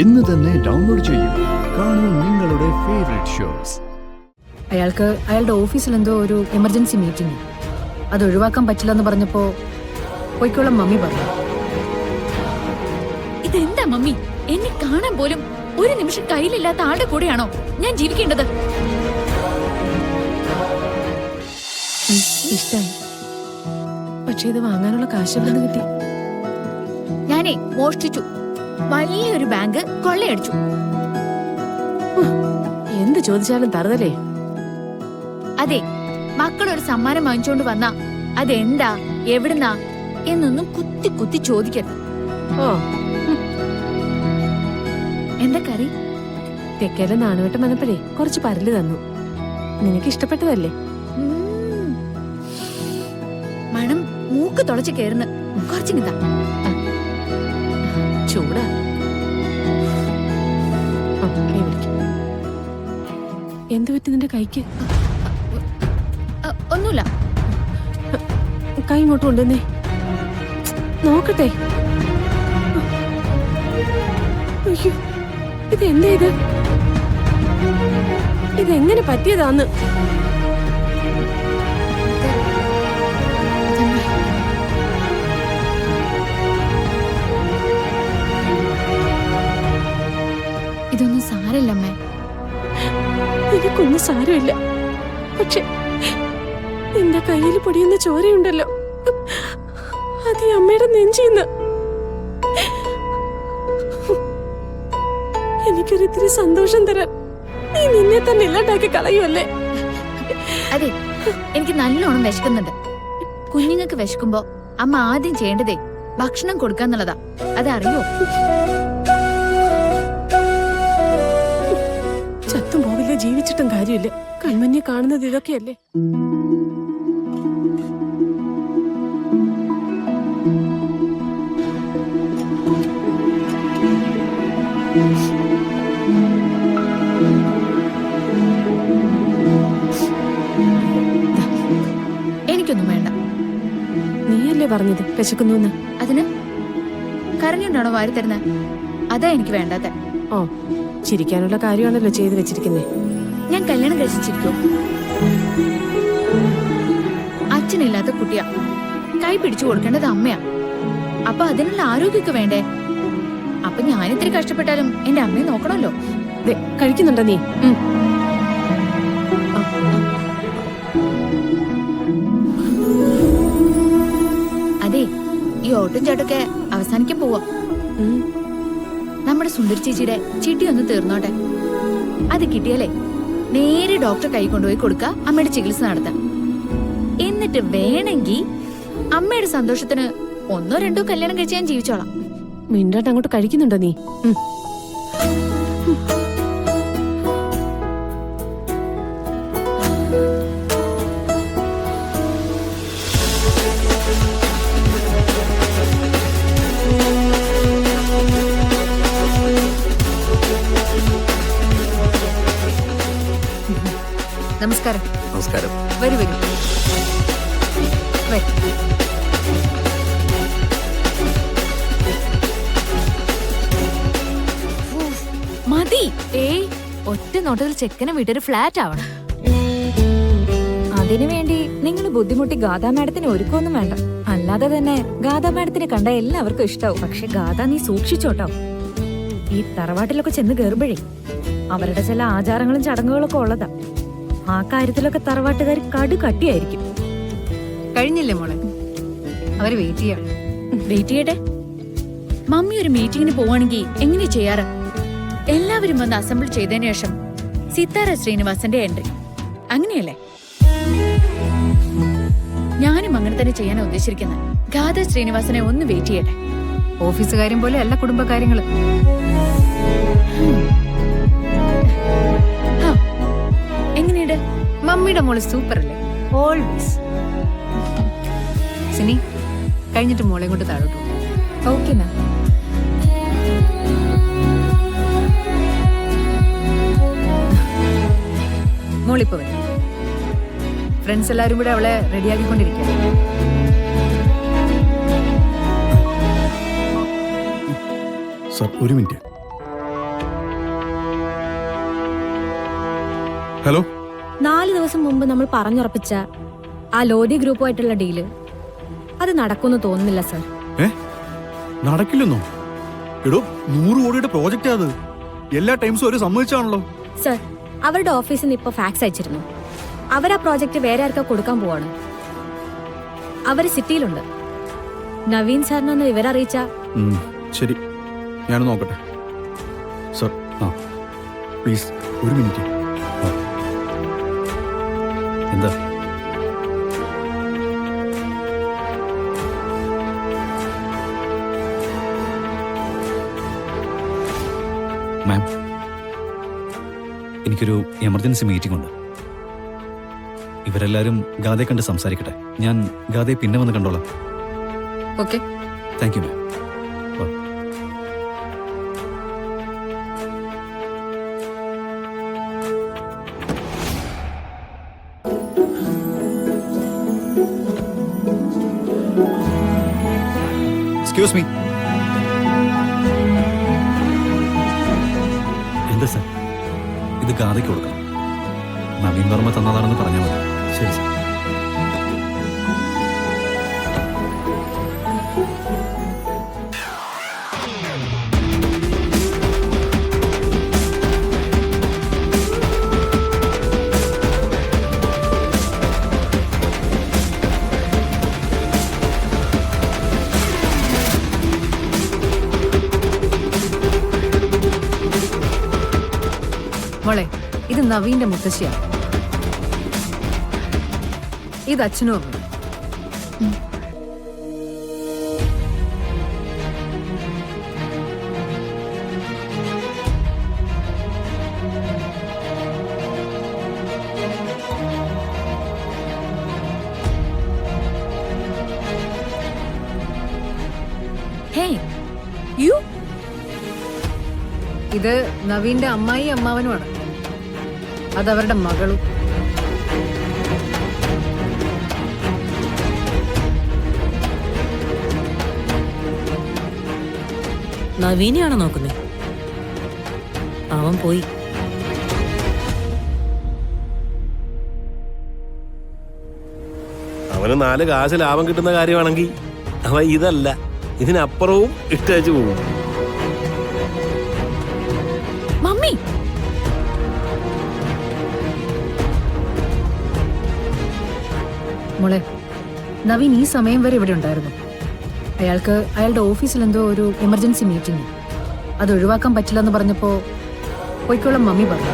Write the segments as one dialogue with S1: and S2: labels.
S1: ഇന്ന് തന്നെ ഡൗൺലോഡ് ചെയ്യൂ. കാണൂ നിങ്ങളുടെ ഫേവറേറ്റ് ഷോസ്.
S2: അയാൾക്ക് അയാളുടെ ഓഫീസിൽ എന്തോ ഒരു എമർജൻസി മീറ്റിംഗ്, അത് ഒഴിവാക്കാൻ പറ്റില്ലെന്ന് പറഞ്ഞപ്പോ പോയിക്കോളം മമ്മി പറഞ്ഞു.
S3: ഇതെന്താ മമ്മി, എന്നെ കാണാൻ പോലും ഒരു നിമിഷം കയ്യിലില്ലാത്ത ആളുടെ കൂടെയാണോ ഞാൻ ജീവിക്കേണ്ടത്?
S2: ഇഷ്ടായി, പക്ഷെ ഇത് വാങ്ങാനുള്ള കാശ് എവിടെ നിന്ന് കിട്ടി?
S3: ഞാനേ മോഷ്ടിച്ചു, വലിയൊരു ബാങ്ക് കൊള്ളയടിച്ചു.
S2: എന്ത് ചോദിച്ചാലും തറുതലേ.
S3: അതെ, മക്കളൊരു സമ്മാനം വാങ്ങിച്ചോണ്ട് വന്നാ അതെന്താ എവിടുന്നാ എന്നൊന്നും കുത്തി കുത്തി ചോദിക്കരുത്.
S2: ഓ,
S3: എന്താ കറി?
S2: തെക്കേലെ നാണുവട്ടം വന്നപ്പോഴേ കുറച്ച് പരല് തന്നു. നിനക്ക് ഇഷ്ടപ്പെട്ടതല്ലേ?
S3: മണം മൂക്ക് തുളച്ച് കേറുന്നു. കുറച്ചിങ്ങതാ.
S2: ചൂടാ. എന്ത് പറ്റി നിന്റെ കൈക്ക്?
S3: ഒന്നുമില്ല.
S2: കൈ ഇങ്ങോട്ട് കൊണ്ടുവന്നേ, നോക്കട്ടെ. അയ്യോ, ഇതെന്താ ഇത്? ഇതെങ്ങനെ പറ്റിയതാന്ന്?
S3: ഇതൊന്നും സാരല്ലമ്മേ.
S2: എനിക്കൊന്നും സാരമില്ല, പക്ഷെ എന്റെ കയ്യിൽ പൊടിയുന്ന ചോരയുണ്ടല്ലോ, അത് ഈ അമ്മയുടെ നെഞ്ചിന്ന്. എനിക്കൊരിത്തിരി സന്തോഷം തരാൻ നീ നിന്നെ തന്നെ ഇല്ലാണ്ടാക്കി കളയുമല്ലേ?
S3: അതെ, എനിക്ക് നല്ലോണം വിശക്കുന്നുണ്ട്. കുഞ്ഞുങ്ങൾക്ക് വിശക്കുമ്പോ അമ്മ ആദ്യം ചെയ്യേണ്ടതേ ഭക്ഷണം കൊടുക്കാന്നുള്ളതാ. അതറിയോ?
S2: ചത്തും പോവില്ല, ജീവിച്ചിട്ടും കാര്യമില്ല. കൺമഞ്ഞെ കാണുന്നത് ഇതൊക്കെയല്ലേ?
S3: എനിക്കൊന്നും വേണ്ട.
S2: നീയല്ലേ പറഞ്ഞത് വിശക്കുന്നു?
S3: അതിന് കരഞ്ഞുണ്ടാണോ വാരി തരുന്നത്? അതാ എനിക്ക് വേണ്ടാത്ത.
S2: ഓ, ചിരിക്കാനുള്ള കാര്യമാണല്ലോ ചെയ്തു വെച്ചിരിക്കുന്നേ.
S3: ഞാൻ കല്യാണം കഴിച്ചിരിക്കോ? അച്ഛനില്ലാത്ത കുട്ടിയാ, കൈ പിടിച്ചു കൊടുക്കേണ്ടത് അമ്മയാ. അപ്പൊ അതിനുള്ള ആരോഗ്യമൊക്കെ വേണ്ടേ? അപ്പൊ ഞാനിത്തിരി കഷ്ടപ്പെട്ടാലും എന്റെ അമ്മയെ നോക്കണമല്ലോ.
S2: കഴിക്കുന്നുണ്ടോ നീ?
S3: അതെ, ഈ ഓട്ടും ചാട്ടൊക്കെ അവസാനിക്കാൻ പോവാ. നമ്മുടെ സുന്ദരി ചേച്ചിയുടെ ചിട്ടി ഒന്ന് തീർന്നോട്ടെ. അത് കിട്ടിയാലേ നേരെ ഡോക്ടറെ കൈ കൊണ്ടുപോയി കൊടുക്ക, അമ്മയുടെ ചികിത്സ നടത്താം. എന്നിട്ട് വേണമെങ്കിൽ അമ്മയുടെ സന്തോഷത്തിന് 1 2 കല്യാണം കഴിച്ച് ഞാൻ ജീവിച്ചോളാം.
S2: മിണ്ടാട്ട് അങ്ങോട്ട് കഴിക്കുന്നുണ്ടോ നീ?
S3: നമസ്കാരം.
S1: നമസ്കാരം.
S3: വരൂ വരൂ. മതി.
S4: ഏയ്, ഒറ്റ നോട്ടത്തിൽ ചെക്കനെ വീട്ടൊരു ഫ്ലാറ്റ് ആവണം. അതിനുവേണ്ടി നിങ്ങൾ ബുദ്ധിമുട്ടി ഗാഥാ മാഡത്തിന് ഒരുക്കൊന്നും വേണ്ട. അല്ലാതെ തന്നെ ഗാഥാ മാഡത്തിനെ കണ്ട എല്ലാവർക്കും ഇഷ്ടാവും. പക്ഷെ ഗാഥ, നീ സൂക്ഷിച്ചോട്ടോ. ഈ തറവാട്ടിലൊക്കെ ചെന്ന് കയറുമ്പോഴേ അവരുടെ ചില ആചാരങ്ങളും ചടങ്ങുകളൊക്കെ ഉള്ളതാ. ആ കാര്യത്തിലൊക്കെ തറവാട്ടുകാർ കടുകട്ടിയായിരിക്കും.
S2: കഴിഞ്ഞില്ലേ മോളെ? അവര് വെയിറ്റ് ചെയ്യണം.
S3: വെയിറ്റ് ചെയ്യട്ടെ. മമ്മി ഒരു മീറ്റിംഗിന് പോവാണെങ്കിൽ എങ്ങനെ ചെയ്യാറ്? എല്ലാവരും വന്ന് അസംബിൾ ചെയ്തതിനു ശേഷം സിത്താര ശ്രീനിവാസന്റെ എൻട്രി, അങ്ങനെയല്ലേ? ഞാനും അങ്ങനെ തന്നെ ചെയ്യാനാ ഉദ്ദേശിച്ചിരിക്കുന്നത്. ഗാഥ ശ്രീനിവാസനെ ഒന്ന് വെയിറ്റ് ചെയ്യട്ടെ.
S2: ഓഫീസ് കാര്യം പോലെ അല്ല കുടുംബകാര്യങ്ങള്.
S3: എങ്ങനെയുണ്ട്?
S2: മമ്മിയുടെ മോള് സൂപ്പർ അല്ലേ? ഓൾവേസ്. സിനി, കഴിഞ്ഞിട്ട് മോളെ കൊണ്ട് താഴോട്ടു.
S4: Okay ma'am.
S2: മോളിപ്പോ വരും. ഫ്രണ്ട്സ് എല്ലാരും കൂടെ അവളെ റെഡിയാക്കിക്കൊണ്ടിരിക്കുക.
S1: സർ, ഒരു മിനിറ്റ്. ഹലോ
S4: 4 ദിവസം മുമ്പ് നമ്മൾ പറഞ്ഞുറപ്പിച്ച ആ ലോധി ഗ്രൂപ്പുമായിട്ടുള്ള ഡീല് അത് നടക്കുമെന്ന് തോന്നുന്നില്ല സർ.
S1: നടക്കില്ലെന്നോ? എടോ 100 കോടിയുടെ പ്രോജക്റ്റ് അത്. എല്ലാ ടൈംസും ഒരു സമ്മതിച്ചാണല്ലോ.
S4: സർ, അവരുടെ ഓഫീസിൽ നിന്ന് ഇപ്പൊ ഫാക്സ് അയച്ചിരുന്നു. അവർ ആ പ്രോജക്റ്റ് വേറെ ആർക്കാ കൊടുക്കാൻ പോവാണ്. അവര് സിറ്റിയിലുണ്ട്. നവീൻ സാറിനൊന്ന് വിവരം അറിയിച്ച.
S1: ശരി, ഞാൻ നോക്കട്ടെ. സർ, പ്ലീസ് ഒരു മിനിറ്റ്. എന്താ?
S5: മാം, എനിക്കൊരു എമർജൻസി മീറ്റിംഗ് ഉണ്ട്. ഇവരെല്ലാരും ഗാദയെ കണ്ട് സംസാരിക്കട്ടെ. ഞാൻ ഗാദയെ പിന്നെ വന്ന് കണ്ടോളാം.
S2: Okay.
S5: Thank you ma'am. Excuse me. എന്താ സർ? ഇത് ഗാദയ്ക്ക് കൊടുക്കണം. നവീൻ വർമ്മ തന്നതാണെന്ന് പറഞ്ഞാൽ മതി. ശരി സർ.
S2: മോളെ, ഇത് നവീന്റെ മുത്തശ്ശിയാണ്. ഇത് അച്ഛനും അമ്മയും.
S3: ഹേ യു.
S2: ഇത് നവീന്റെ അമ്മായി അമ്മാവനുമാണ്. അതവരുടെ മകളും.
S6: നവീനെയാണോ നോക്കുന്നത്? അവൻ പോയി.
S7: അവന് 4 കാശ് ലാഭം കിട്ടുന്ന കാര്യമാണെങ്കിൽ അവ ഇതല്ല, ഇതിനപ്പുറവും ഇട്ടേച്ചു പോകും.
S3: മമ്മി,
S2: മോളെ, നവീൻ ഈ സമയം വരെ ഇവിടെ ഉണ്ടായിരുന്നു. അയാൾക്ക് അയാളുടെ ഓഫീസിൽ എന്തോ ഒരു എമർജൻസി മീറ്റിംഗ്. അത് ഒഴിവാക്കാൻ പറ്റില്ലെന്ന് പറഞ്ഞപ്പോ പോയിക്കോളം മമ്മി പറഞ്ഞു.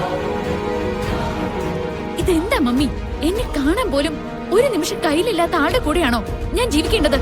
S3: ഇതെന്താ മമ്മി? എന്നെ കാണാൻ പോലും ഒരു നിമിഷം കയ്യിലില്ലാത്ത ആളുടെ കൂടെയാണോ ഞാൻ ജീവിക്കേണ്ടത്?